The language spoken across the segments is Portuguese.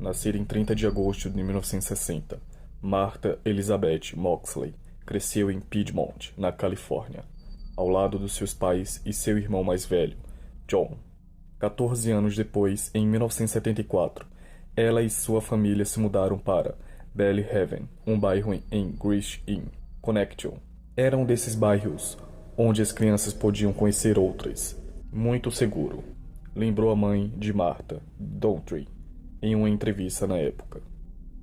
Nascida em 30 de agosto de 1960, Martha Elizabeth Moxley cresceu em Piedmont, na Califórnia, ao lado dos seus pais e seu irmão mais velho, John. 14 anos depois, em 1974, ela e sua família se mudaram para Belle Haven, um bairro em Greenwich Inn, Connecticut. Era um desses bairros onde as crianças podiam conhecer outras. Muito seguro, lembrou a mãe de Martha, Daughtry, em uma entrevista na época.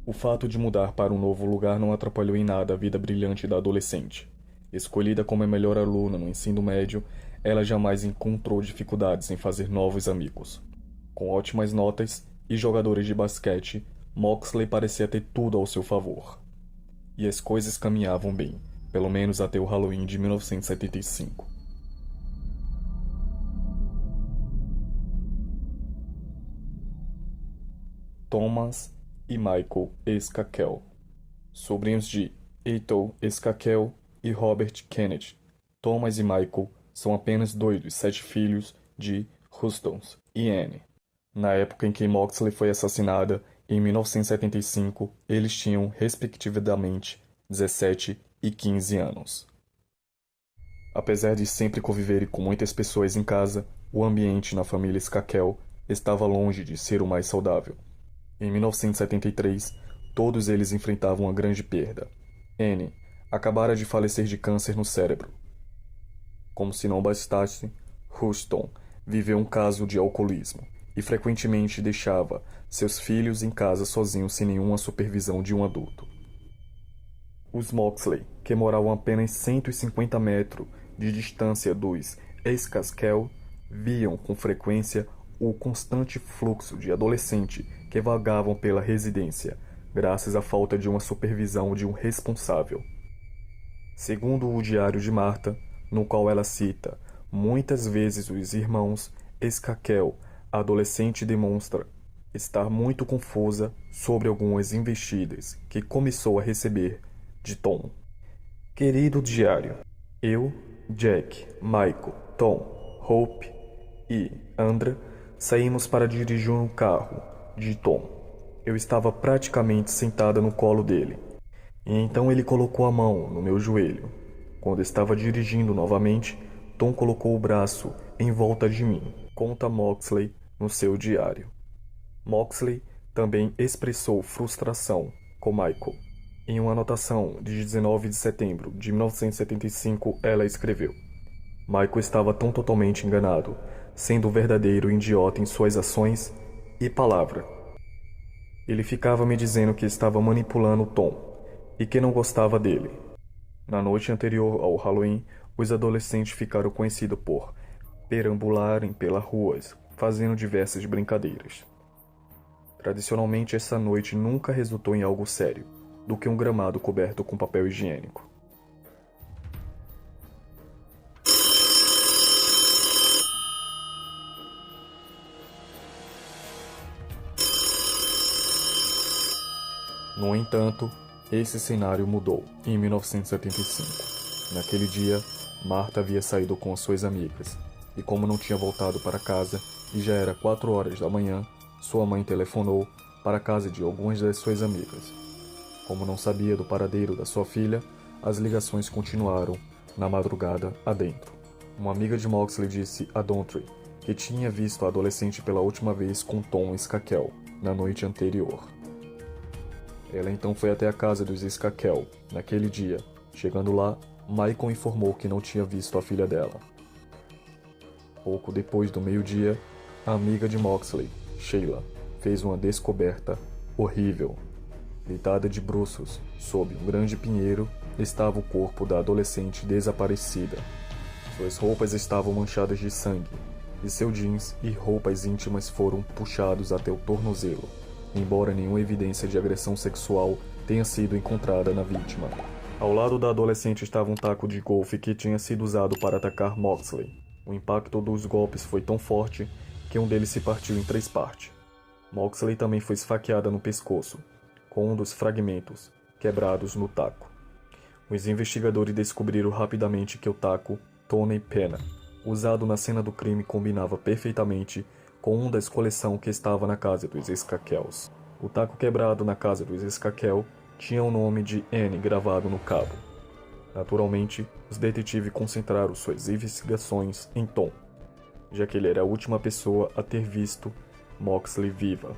O fato de mudar para um novo lugar não atrapalhou em nada a vida brilhante da adolescente. Escolhida como a melhor aluna no ensino médio, ela jamais encontrou dificuldades em fazer novos amigos. Com ótimas notas e jogadores de basquete, Moxley parecia ter tudo ao seu favor. E as coisas caminhavam bem, pelo menos até o Halloween de 1975. Thomas e Michael Skakel, sobrinhos de Ethel Skakel e Robert Kennedy. Thomas e Michael são apenas dois dos 7 filhos de Huston e Anne. Na época em que Moxley foi assassinada, em 1975, eles tinham, respectivamente, 17 e 15 anos. Apesar de sempre conviverem com muitas pessoas em casa, o ambiente na família Skakel estava longe de ser o mais saudável. Em 1973, todos eles enfrentavam uma grande perda. Anne acabara de falecer de câncer no cérebro. Como se não bastasse, Huston viveu um caso de alcoolismo e frequentemente deixava seus filhos em casa sozinhos sem nenhuma supervisão de um adulto. Os Moxley, que moravam a apenas 150 metros de distância dos Skakel, viam com frequência o constante fluxo de adolescentes que vagavam pela residência, graças à falta de uma supervisão de um responsável. Segundo o diário de Martha, no qual ela cita, muitas vezes os irmãos Skakel, a adolescente demonstra estar muito confusa sobre algumas investidas que começou a receber de Tom. Querido diário, eu, Jack, Michael, Tom, Hope e Andra saímos para dirigir um carro de Tom. Eu estava praticamente sentada no colo dele. E então ele colocou a mão no meu joelho. Quando estava dirigindo novamente, Tom colocou o braço em volta de mim, conta Moxley no seu diário. Moxley também expressou frustração com Michael. Em uma anotação de 19 de setembro de 1975, ela escreveu: Michael estava tão totalmente enganado, sendo um verdadeiro idiota em suas ações e palavras. Ele ficava me dizendo que estava manipulando Tom e que não gostava dele. Na noite anterior ao Halloween, os adolescentes ficaram conhecidos por perambularem pelas ruas, fazendo diversas brincadeiras. Tradicionalmente, essa noite nunca resultou em algo sério, do que um gramado coberto com papel higiênico. No entanto, esse cenário mudou em 1975. Naquele dia, Martha havia saído com suas amigas, e como não tinha voltado para casa e já era 4 horas da manhã, sua mãe telefonou para a casa de algumas das suas amigas. Como não sabia do paradeiro da sua filha, as ligações continuaram na madrugada adentro. Uma amiga de Moxley disse a Daughtry que tinha visto a adolescente pela última vez com Tom Skakel na noite anterior. Ela então foi até a casa dos Skakel naquele dia. Chegando lá, Michael informou que não tinha visto a filha dela. Pouco depois do meio-dia, a amiga de Moxley, Sheila, fez uma descoberta horrível. Deitada de bruços, sob um grande pinheiro, estava o corpo da adolescente desaparecida. Suas roupas estavam manchadas de sangue, e seu jeans e roupas íntimas foram puxados até o tornozelo, embora nenhuma evidência de agressão sexual tenha sido encontrada na vítima. Ao lado da adolescente estava um taco de golfe que tinha sido usado para atacar Moxley. O impacto dos golpes foi tão forte que um deles se partiu em 3 partes. Moxley também foi esfaqueada no pescoço, com um dos fragmentos quebrados no taco. Os investigadores descobriram rapidamente que o taco Tony Pena, usado na cena do crime, combinava perfeitamente com um das coleções que estava na casa dos Skakels. O taco quebrado na casa dos Skakel tinha o nome de N gravado no cabo. Naturalmente, os detetives concentraram suas investigações em Tom, já que ele era a última pessoa a ter visto Moxley viva.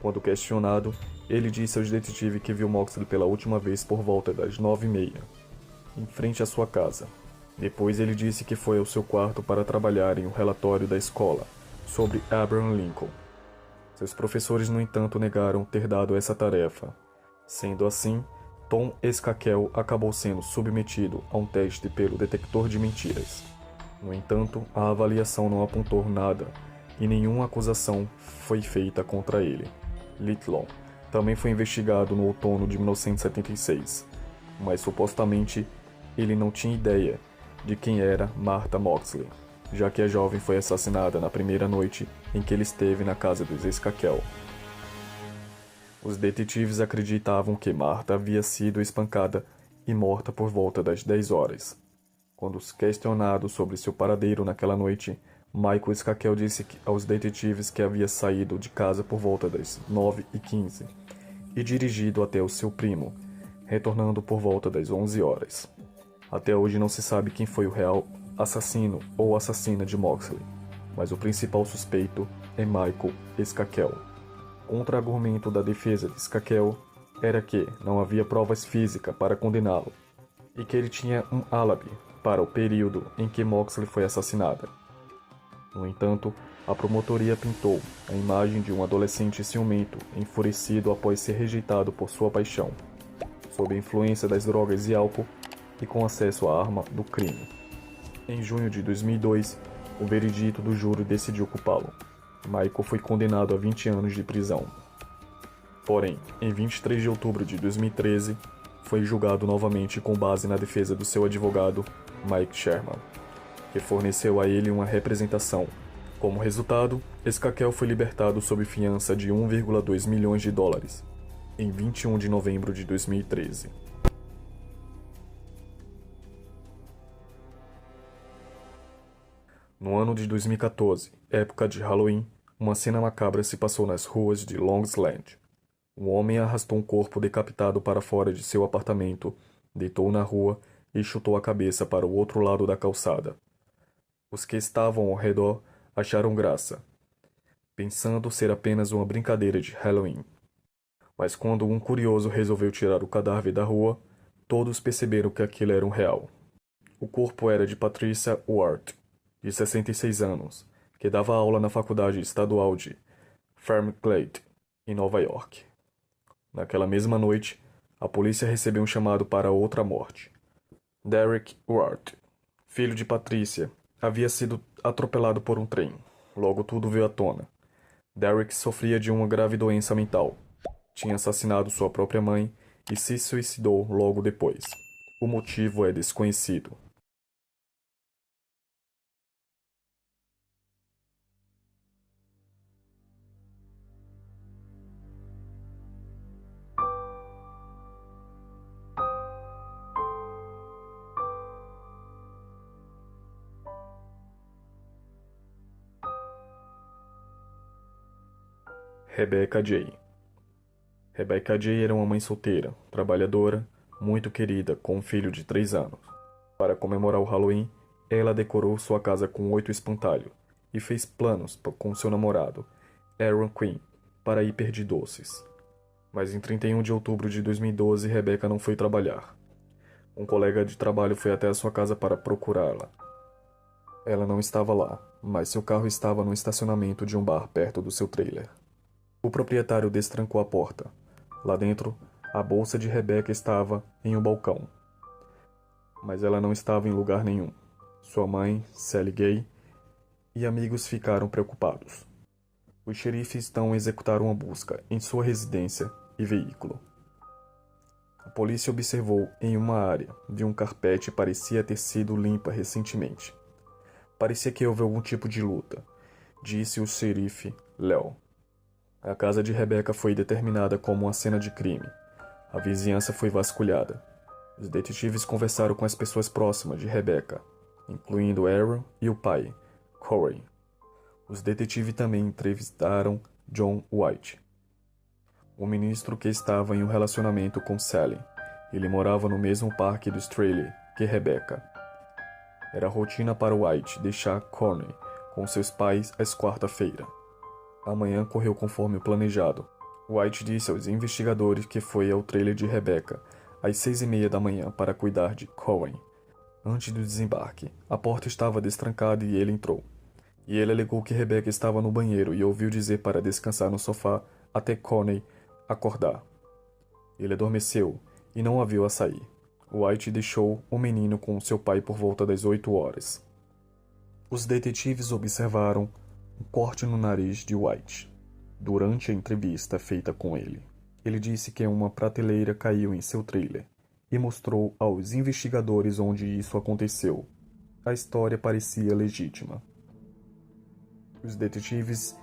Quando questionado, ele disse aos detetives que viu Moxley pela última vez por volta das 9h30, em frente à sua casa. Depois ele disse que foi ao seu quarto para trabalhar em um relatório da escola sobre Abraham Lincoln. Seus professores, no entanto, negaram ter dado essa tarefa. Sendo assim, Tom Skakel acabou sendo submetido a um teste pelo detector de mentiras. No entanto, a avaliação não apontou nada e nenhuma acusação foi feita contra ele. Litlon também foi investigado no outono de 1976, mas supostamente ele não tinha ideia de quem era Martha Moxley, já que a jovem foi assassinada na primeira noite em que ele esteve na casa dos Skakel. Os detetives acreditavam que Martha havia sido espancada e morta por volta das 10 horas. Quando questionado sobre seu paradeiro naquela noite, Michael Skakel disse aos detetives que havia saído de casa por volta das 9h15 e dirigido até o seu primo, retornando por volta das 11 horas. Até hoje não se sabe quem foi o real assassino ou assassina de Moxley, mas o principal suspeito é Michael Skakel. Contra-argumento da defesa de Skakel era que não havia provas físicas para condená-lo e que ele tinha um álibi para o período em que Moxley foi assassinada. No entanto, a promotoria pintou a imagem de um adolescente ciumento, enfurecido após ser rejeitado por sua paixão, sob a influência das drogas e álcool e com acesso à arma do crime. Em junho de 2002, o veredito do júri decidiu culpá-lo. Michael foi condenado a 20 anos de prisão. Porém, em 23 de outubro de 2013, foi julgado novamente com base na defesa do seu advogado, Mike Sherman, que forneceu a ele uma representação. Como resultado, Skakel foi libertado sob fiança de 1,2 milhões de dólares, em 21 de novembro de 2013. No ano de 2014, época de Halloween, uma cena macabra se passou nas ruas de Longsland. Um homem arrastou um corpo decapitado para fora de seu apartamento, deitou na rua e chutou a cabeça para o outro lado da calçada. Os que estavam ao redor acharam graça, pensando ser apenas uma brincadeira de Halloween. Mas quando um curioso resolveu tirar o cadáver da rua, todos perceberam que aquilo era um real. O corpo era de Patricia Ward, de 66 anos, que dava aula na Faculdade Estadual de Fairglade, em Nova York. Naquela mesma noite, a polícia recebeu um chamado para outra morte. Derek Ward, filho de Patricia, havia sido atropelado por um trem. Logo tudo veio à tona. Derek sofria de uma grave doença mental. Tinha assassinado sua própria mãe e se suicidou logo depois. O motivo é desconhecido. Rebecca Jay. Rebecca Jay era uma mãe solteira, trabalhadora, muito querida, com um filho de 3 anos. Para comemorar o Halloween, ela decorou sua casa com 8 espantalhos e fez planos com seu namorado, Aaron Quinn, para ir pedir doces. Mas em 31 de outubro de 2012, Rebecca não foi trabalhar. Um colega de trabalho foi até a sua casa para procurá-la. Ela não estava lá, mas seu carro estava no estacionamento de um bar perto do seu trailer. O proprietário destrancou a porta. Lá dentro, a bolsa de Rebecca estava em um balcão. Mas ela não estava em lugar nenhum. Sua mãe, Sally Gay, e amigos ficaram preocupados. Os xerifes então executaram uma busca em sua residência e veículo. A polícia observou em uma área de um carpete parecia ter sido limpa recentemente. Parecia que houve algum tipo de luta, disse o xerife Léo. A casa de Rebecca foi determinada como uma cena de crime. A vizinhança foi vasculhada. Os detetives conversaram com as pessoas próximas de Rebecca, incluindo Aaron e o pai, Corey. Os detetives também entrevistaram John White, o ministro que estava em um relacionamento com Sally. Ele morava no mesmo parque do Straley que Rebecca. Era rotina para White deixar Corney com seus pais às quarta-feira. A manhã correu conforme o planejado. White disse aos investigadores que foi ao trailer de Rebecca às 6:30 da manhã para cuidar de Cohen. Antes do desembarque, a porta estava destrancada e ele entrou. E ele alegou que Rebecca estava no banheiro e ouviu dizer para descansar no sofá até Corney acordar. Ele adormeceu e não a viu a sair. White deixou o menino com seu pai por volta das 8 horas. Os detetives observaram um corte no nariz de White durante a entrevista feita com ele. Ele disse que uma prateleira caiu em seu trailer e mostrou aos investigadores onde isso aconteceu. A história parecia legítima. Os detetives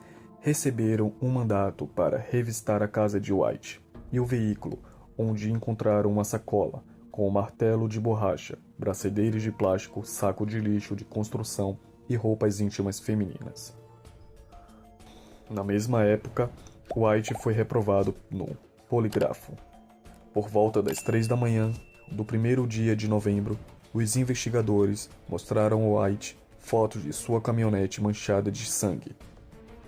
receberam um mandato para revistar a casa de White e o veículo, onde encontraram uma sacola com um martelo de borracha, bracedeiros de plástico, saco de lixo de construção e roupas íntimas femininas. Na mesma época, White foi reprovado no poligrafo. Por volta das 3 da manhã do primeiro dia de novembro, os investigadores mostraram a White fotos de sua caminhonete manchada de sangue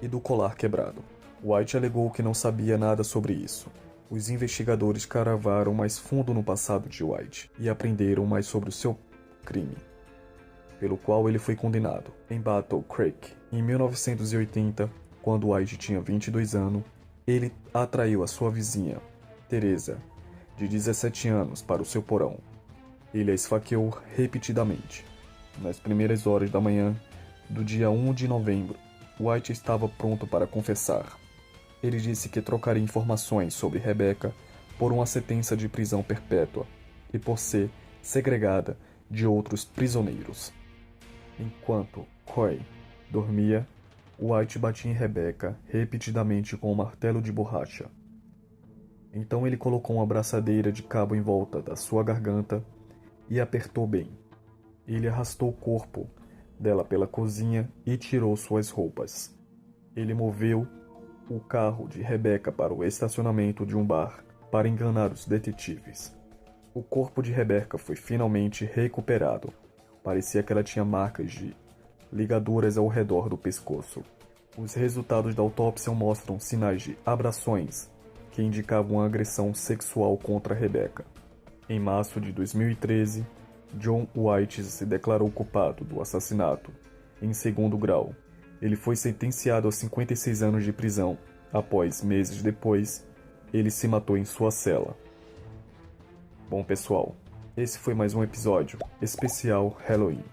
e do colar quebrado. White alegou que não sabia nada sobre isso. Os investigadores cavaram mais fundo no passado de White e aprenderam mais sobre o seu crime, pelo qual ele foi condenado. Em Battle Creek, em 1980, quando White tinha 22 anos, ele atraiu a sua vizinha, Teresa, de 17 anos, para o seu porão. Ele a esfaqueou repetidamente. Nas primeiras horas da manhã do dia 1 de novembro, White estava pronto para confessar. Ele disse que trocaria informações sobre Rebecca por uma sentença de prisão perpétua e por ser segregada de outros prisioneiros. Enquanto Coy dormia, White batia em Rebecca repetidamente com um martelo de borracha. Então ele colocou uma braçadeira de cabo em volta da sua garganta e apertou bem. Ele arrastou o corpo dela pela cozinha e tirou suas roupas. Ele moveu o carro de Rebecca para o estacionamento de um bar para enganar os detetives. O corpo de Rebecca foi finalmente recuperado. Parecia que ela tinha marcas de ligaduras ao redor do pescoço. Os resultados da autópsia mostram sinais de abrações que indicavam uma agressão sexual contra Rebecca. Em março de 2013, John White se declarou culpado do assassinato em segundo grau. Ele foi sentenciado a 56 anos de prisão. Após meses depois, ele se matou em sua cela. Bom, pessoal, esse foi mais um episódio especial Halloween.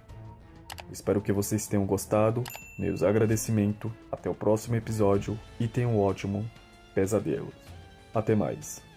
Espero que vocês tenham gostado. Meus agradecimentos. Até o próximo episódio e tenham um ótimo pesadelo. Até mais.